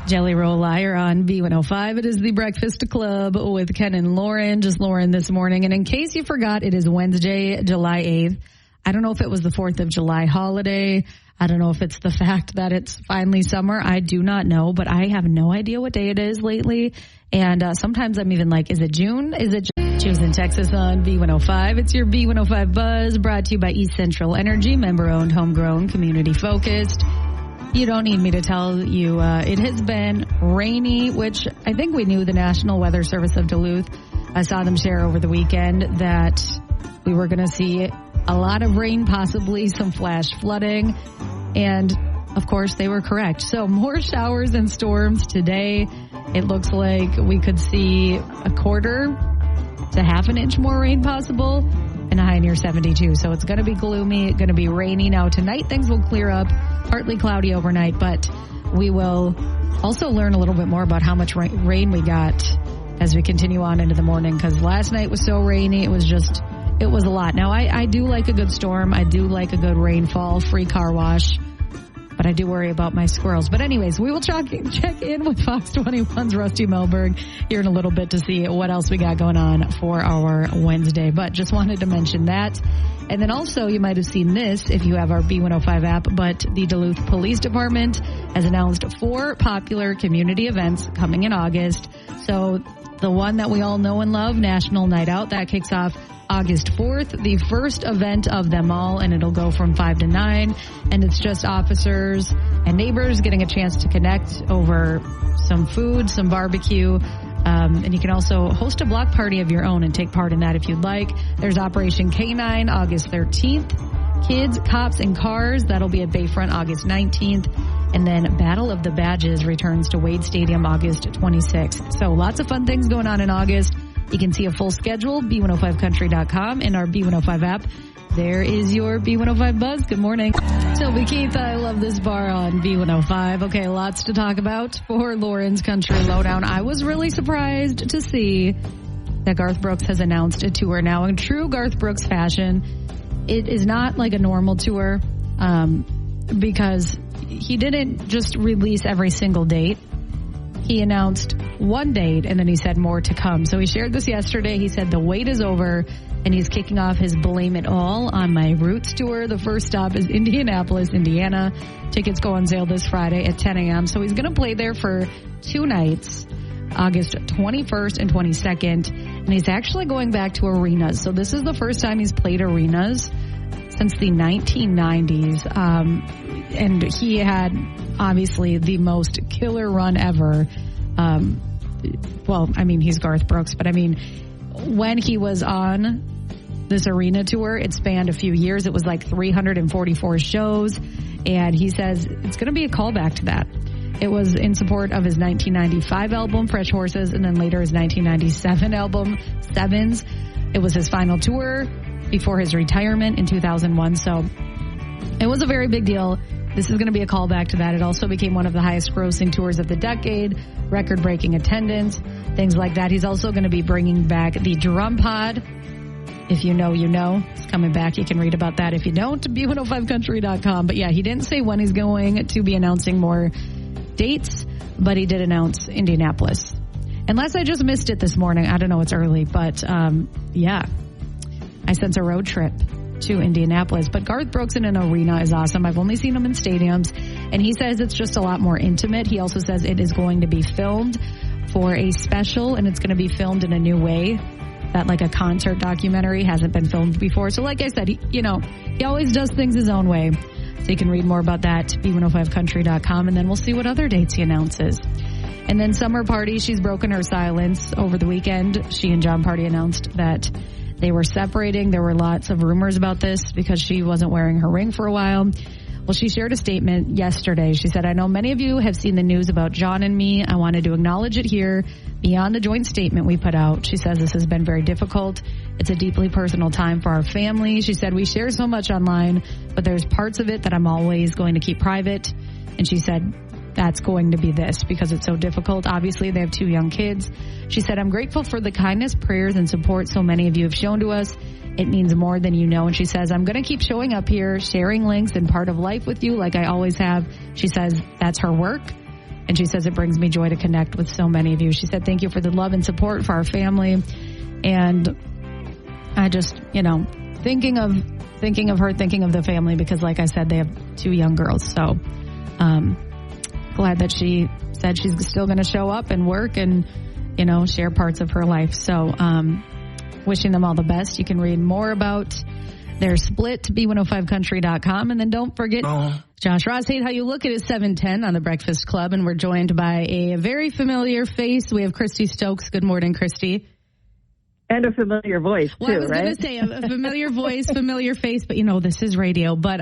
Jelly Roll Liar on B105. It is the Breakfast Club with Ken and Lauren. Just Lauren this morning. And in case you forgot, it is Wednesday, July 8th. I don't know if it was the 4th of July holiday. I don't know if it's the fact that it's finally summer. I do not know, but I have no idea what day it is lately. And sometimes I'm even like, is it June? Is it Choosing Texas on B105? It's your B105 Buzz, brought to you by East Central Energy, member-owned, homegrown, community-focused. You don't need me to tell you it has been rainy, which I think we knew. The National Weather Service of Duluth, I saw them share over the weekend that we were going to see a lot of rain, possibly some flash flooding. And, of course, they were correct. So more showers and storms today. It looks like we could see a quarter to half an inch more rain possible, and a high near 72. So it's going to be gloomy, going to be rainy. Now tonight things will clear up, partly cloudy overnight, but we will also learn a little bit more about how much rain we got as we continue on into the morning, because last night was so rainy. It was a lot. Now I do like a good storm. I do like a good rainfall, free car wash. But I do worry about my squirrels. But anyways, we will check in with Fox 21's Rusty Melberg here in a little bit to see what else we got going on for our Wednesday. But just wanted to mention that. And then also, you might have seen this if you have our B105 app, but the Duluth Police Department has announced 4 popular community events coming in August. So the one that we all know and love, National Night Out, that kicks off August 4th, the first event of them all, and it'll go from 5 to 9, and it's just officers and neighbors getting a chance to connect over some food, some barbecue, and you can also host a block party of your own and take part in that if you'd like. There's Operation K9, August 13th, Kids, Cops, and Cars, that'll be at Bayfront August 19th, and then Battle of the Badges returns to Wade Stadium August 26th. So lots of fun things going on in August. You can see a full schedule, B105country.com, and our B105 app. There is your B105 Buzz. Good morning. Toby Keith, I love this bar on B105. Okay, lots to talk about for Lauren's Country Lowdown. I was really surprised to see that Garth Brooks has announced a tour now. In true Garth Brooks fashion, it is not like a normal tour because he didn't just release every single date. He announced one date, and then he said more to come. So he shared this yesterday. He said the wait is over, and he's kicking off his Blame It All on My Roots tour. The first stop is Indianapolis, Indiana. Tickets go on sale this Friday at 10 a.m. So he's going to play there for 2 nights, August 21st and 22nd. And he's actually going back to arenas. So this is the first time he's played arenas since the 1990s. And he had obviously the most killer run ever. Well, I mean, he's Garth Brooks, but I mean, when he was on this arena tour, it spanned a few years. It was like 344 shows, and he says it's going to be a callback to that. It was in support of his 1995 album, Fresh Horses, and then later his 1997 album, Sevens. It was his final tour before his retirement in 2001, so it was a very big deal. This is going to be a callback to that. It also became one of the highest grossing tours of the decade, record-breaking attendance, things like that. He's also going to be bringing back the Drum Pod. If you know, you know. It's coming back. You can read about that. If you don't, B105country.com. But yeah, he didn't say when he's going to be announcing more dates, but he did announce Indianapolis. Unless I just missed it this morning. I don't know. It's early, but yeah. I sense a road trip to Indianapolis. But Garth Brooks in an arena is awesome. I've only seen him in stadiums, and he says it's just a lot more intimate. He also says it is going to be filmed for a special, and it's going to be filmed in a new way that like a concert documentary hasn't been filmed before. So like I said, he always does things his own way. So you can read more about that, B105country.com, and then we'll see what other dates he announces. And then Summer Pardi, she's broken her silence over the weekend. She and Jon Pardi announced that they were separating. There were lots of rumors about this because she wasn't wearing her ring for a while. Well, she shared a statement yesterday. She said, I know many of you have seen the news about Jon and me. I wanted to acknowledge it here beyond the joint statement we put out. She says this has been very difficult. It's a deeply personal time for our family. She said, we share so much online, but there's parts of it that I'm always going to keep private. And she said, that's going to be this because it's so difficult. Obviously, they have 2 young kids. She said, I'm grateful for the kindness, prayers, and support so many of you have shown to us. It means more than you know. And she says, I'm going to keep showing up here, sharing links and part of life with you like I always have. She says that's her work. And she says, it brings me joy to connect with so many of you. She said, thank you for the love and support for our family. And I just, thinking of her, thinking of the family, because like I said, they have 2 young girls. So glad that she said she's still going to show up and work and, share parts of her life. So wishing them all the best. You can read more about their split, B105country.com. And then don't forget, Josh Ross, hate how you look. It is 7:10 on the Breakfast Club, and we're joined by a very familiar face. We have Christy Stokes. Good morning, Christy. And a familiar voice, too, right? I was going to say a familiar voice, familiar face, but, this is radio. But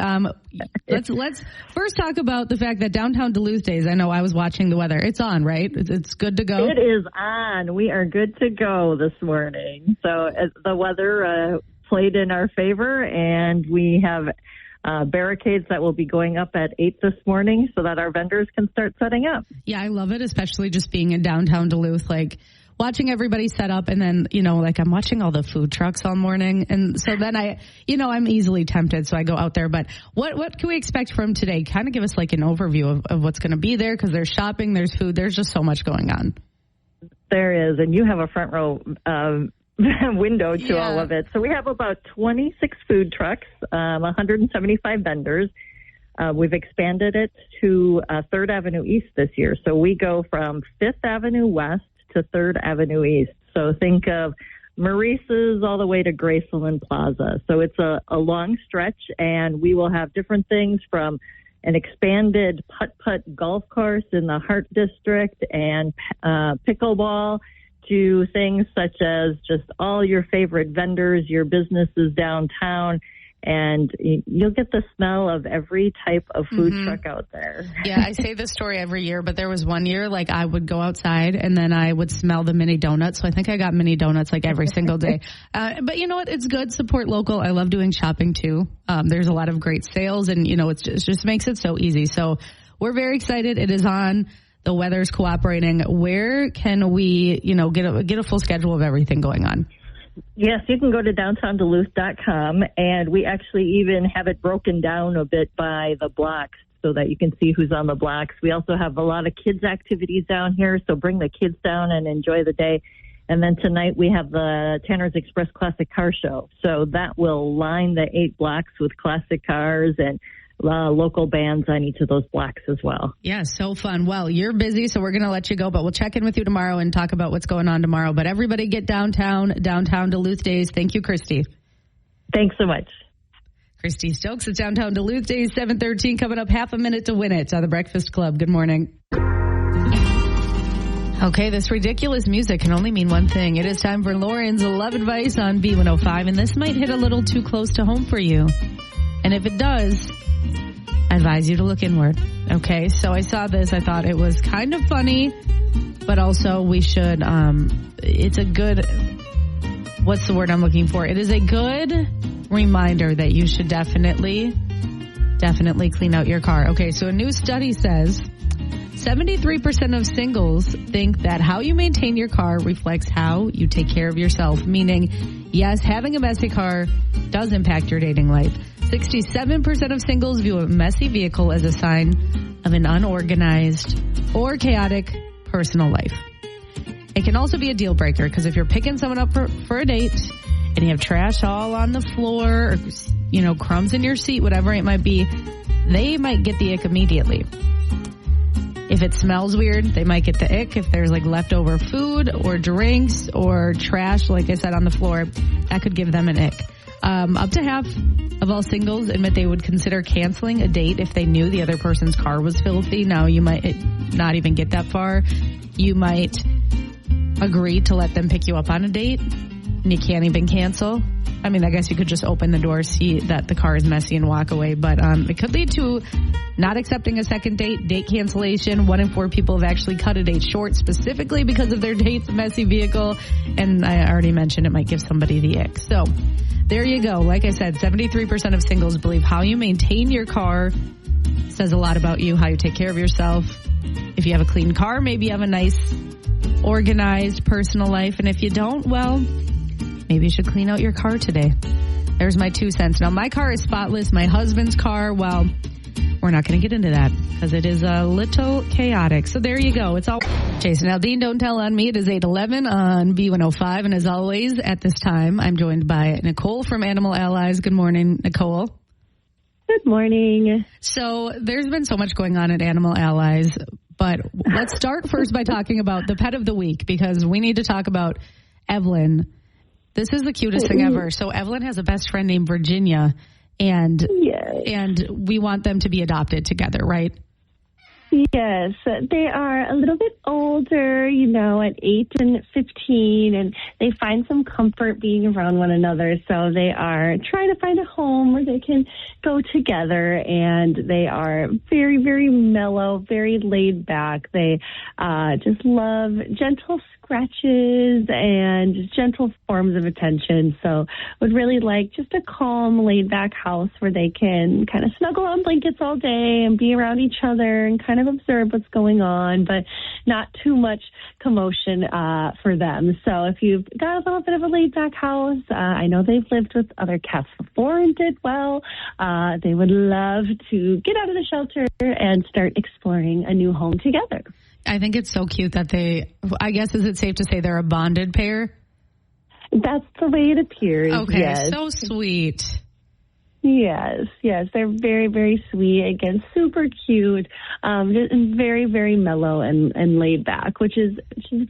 let's first talk about the fact that downtown Duluth days, I know I was watching the weather. It's on, right? It's good to go? It is on. We are good to go this morning. So the weather played in our favor, and we have barricades that will be going up at 8 this morning so that our vendors can start setting up. Yeah, I love it, especially just being in downtown Duluth, watching everybody set up, and then, I'm watching all the food trucks all morning. And so then I'm easily tempted. So I go out there. But what can we expect from today? Kind of give us an overview of what's going to be there, because there's shopping, there's food, there's just so much going on. There is. And you have a front row window to all of it. So we have about 26 food trucks, 175 vendors. We've expanded it to 3rd Avenue East this year. So we go from 5th Avenue West to 3rd Avenue East. So think of Maurice's all the way to Graceland Plaza. So it's a long stretch, and we will have different things from an expanded putt-putt golf course in the Hart District and pickleball to things such as just all your favorite vendors, your businesses downtown, and you'll get the smell of every type of food truck out there. Yeah, I say this story every year, but there was one year, I would go outside and then I would smell the mini donuts. So I think I got mini donuts every single day. But you know what? It's good. Support local. I love doing shopping too. There's a lot of great sales, and it just makes it so easy. So we're very excited. It is on. The weather's cooperating. Where can we, get a full schedule of everything going on? Yes, you can go to downtownduluth.com, and we actually even have it broken down a bit by the blocks so that you can see who's on the blocks. We also have a lot of kids' activities down here, so bring the kids down and enjoy the day. And then tonight we have the Tanner's Express Classic Car Show. So that will line the 8 blocks with classic cars and local bands on each of those blocks as well. Yeah, so fun. Well, you're busy, so we're going to let you go, but we'll check in with you tomorrow and talk about what's going on tomorrow. But everybody get downtown Duluth Days. Thank you, Christy. Thanks so much. Christy Stokes, it's Downtown Duluth Days, 7:13, coming up half a minute to win it on the Breakfast Club. Good morning. Okay, this ridiculous music can only mean one thing. It is time for Lauren's Love Advice on B105, and this might hit a little too close to home for you. And if it does, I advise you to look inward. Okay, so I saw this. I thought it was kind of funny, but also we should, it's a good, what's the word I'm looking for? It is a good reminder that you should definitely clean out your car. Okay, so a new study says 73% of singles think that how you maintain your car reflects how you take care of yourself, meaning, yes, having a messy car does impact your dating life. 67% of singles view a messy vehicle as a sign of an unorganized or chaotic personal life. It can also be a deal breaker, because if you're picking someone up for a date and you have trash all on the floor or, crumbs in your seat, whatever it might be, they might get the ick immediately. If it smells weird, they might get the ick. If there's leftover food or drinks or trash, like I said, on the floor, that could give them an ick. Up to half of all singles admit they would consider canceling a date if they knew the other person's car was filthy. Now, you might not even get that far. You might agree to let them pick you up on a date, and you can't even cancel. I mean, I guess you could just open the door, see that the car is messy, and walk away. But it could lead to not accepting a second date cancellation. 1 in 4 people have actually cut a date short specifically because of their date's messy vehicle. And I already mentioned it might give somebody the ick. So there you go. Like I said, 73% of singles believe how you maintain your car says a lot about you, how you take care of yourself. If you have a clean car, maybe you have a nice, organized personal life. And if you don't, well, maybe you should clean out your car today. There's my 2 cents. Now, my car is spotless. My husband's car, well, we're we're not going to get into that because it is a little chaotic. So there you go. It's all Jason Aldean, Don't Tell on Me. It is 8:11 on B105. And as always, at this time, I'm joined by Nicole from Animal Allies. Good morning, Nicole. Good morning. So there's been so much going on at Animal Allies, but let's start first by talking about the pet of the week because we need to talk about Evelyn. This is the cutest thing ever. So Evelyn has a best friend named Virginia. And we want them to be adopted together, right? Yes, they are a little bit older, at 8 and 15, and they find some comfort being around one another. So they are trying to find a home where they can go together, and they are very, very mellow, very laid back. They just love gentle scratches and gentle forms of attention. So would really like just a calm, laid back house where they can kind of snuggle on blankets all day and be around each other and kind of observe what's going on, but not too much commotion for them. So if you've got a little bit of a laid back house, I know they've lived with other cats before and did well. They would love to get out of the shelter and start exploring a new home together. I think it's so cute that I guess, is it safe to say they're a bonded pair? That's the way it appears. Okay, yes. So sweet. Yes, they're very, very sweet. Again, super cute, and very, very mellow and laid back, which is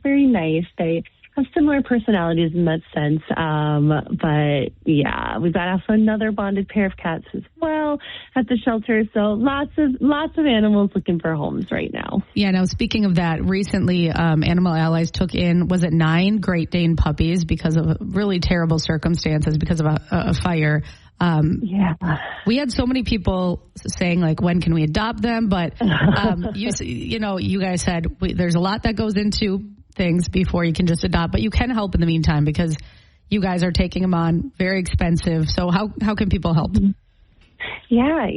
very nice. They have similar personalities in that sense. But yeah, we've got also another bonded pair of cats as well at the shelter. So lots of animals looking for homes right now. Yeah. Now, speaking of that, recently Animal Allies took in, 9 Great Dane puppies because of really terrible circumstances because of a fire. We had so many people saying, like, when can we adopt them? But you guys said there's a lot that goes into things before you can just adopt, but you can help in the meantime because you guys are taking them on, very expensive. So how can people help? Yeah,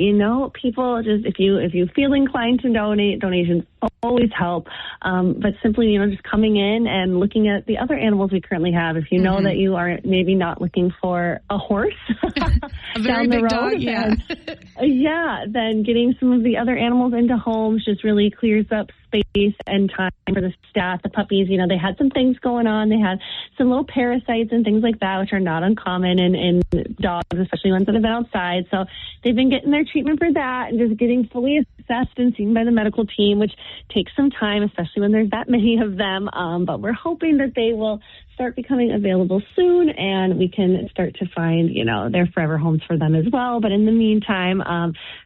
people just, if you feel inclined to donate, donations always help. But simply, just coming in and looking at the other animals we currently have. If you know that you are maybe not looking for a horse a very down the big road, dog, then getting some of the other animals into homes just really clears up space and time for the staff. The puppies, they had some things going on. They had some little parasites and things like that, which are not uncommon in dogs, especially ones that have been outside. So they've been getting their treatment for that and just getting fully assessed and seen by the medical team, which takes some time, especially when there's that many of them. But we're hoping that they will start becoming available soon and we can start to find, their forever homes for them as well. But in the meantime,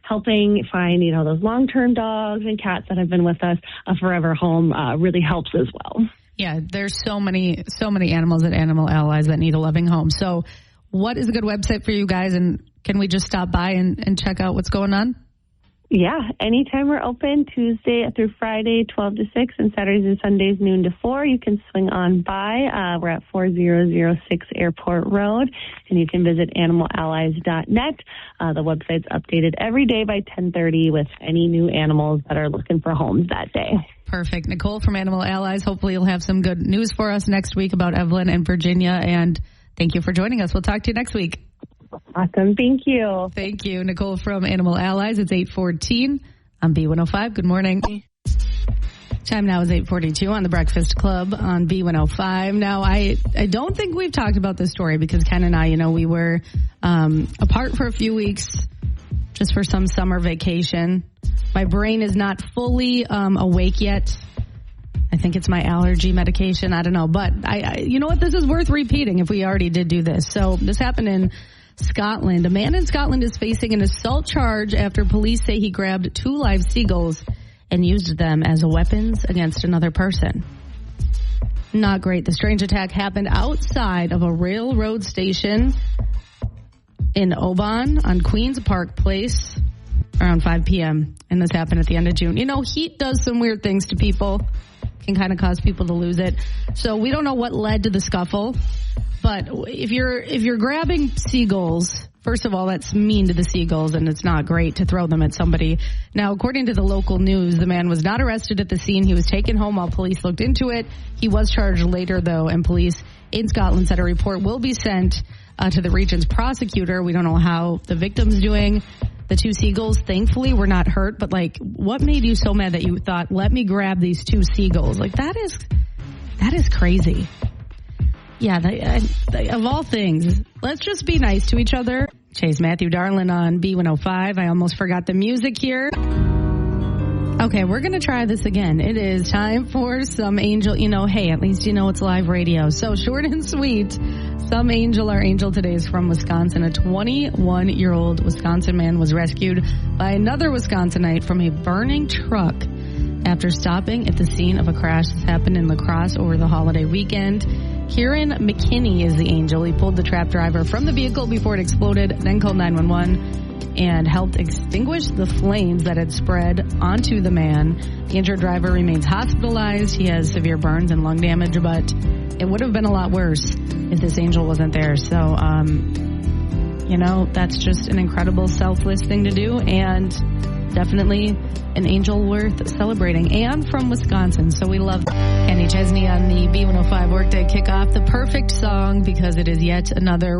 helping find, those long-term dogs and cats that have been with us, a forever home really helps as well. Yeah, there's so many animals at Animal Allies that need a loving home. So what is a good website for you guys? And can we just stop by and check out what's going on? Yeah, anytime we're open, Tuesday through Friday, 12 to 6, and Saturdays and Sundays, noon to 4. You can swing on by. We're at 4006 Airport Road, and you can visit animalallies.net. The website's updated every day by 10:30 with any new animals that are looking for homes that day. Perfect. Nicole from Animal Allies, hopefully you'll have some good news for us next week about Evelyn and Virginia, and thank you for joining us. We'll talk to you next week. Awesome. Thank you. Thank you, Nicole from Animal Allies. It's 8:14 on B105. Good morning. Time now is 8:42 on the Breakfast Club on B105. Now, I don't think we've talked about this story because Ken and I, we were apart for a few weeks just for some summer vacation. My brain is not fully awake yet. I think it's my allergy medication. I don't know. But you know what? This is worth repeating if we already did do this. So this happened in Scotland. A man in Scotland is facing an assault charge after police say he grabbed 2 live seagulls and used them as weapons against another person. Not great. The strange attack happened outside of a railroad station in Oban on Queen's Park Place around 5 p.m. And this happened at the end of June. Heat does some weird things to people, can kind of cause people to lose it. So we don't know what led to the scuffle. But if you're grabbing seagulls, first of all, that's mean to the seagulls, and it's not great to throw them at somebody. Now, according to the local news, the man was not arrested at the scene. He was taken home while police looked into it. He was charged later, though, and police in Scotland said a report will be sent to the region's prosecutor. We don't know how the victim's doing. The 2 seagulls, thankfully, were not hurt. But, like, what made you so mad that you thought, let me grab these 2 seagulls? Like, that is crazy. Yeah, of all things, let's just be nice to each other. Chase Matthew Darlin on B105. I almost forgot the music here. Okay, we're going to try this again. It is time for some Angel. Hey, at least you know it's live radio. So short and sweet. Some Angel. Our Angel today is from Wisconsin. A 21-year-old Wisconsin man was rescued by another Wisconsinite from a burning truck after stopping at the scene of a crash. This happened in La Crosse over the holiday weekend. Kieran McKinney is the Angel. He pulled the trapped driver from the vehicle before it exploded, then called 911 and helped extinguish the flames that had spread onto the man. The injured driver remains hospitalized. He has severe burns and lung damage, but it would have been a lot worse if this Angel wasn't there. So, that's just an incredible, selfless thing to do, and definitely an Angel worth celebrating, and from Wisconsin. So we love Kenny Chesney on the B105 Workday Kickoff, the perfect song because it is yet another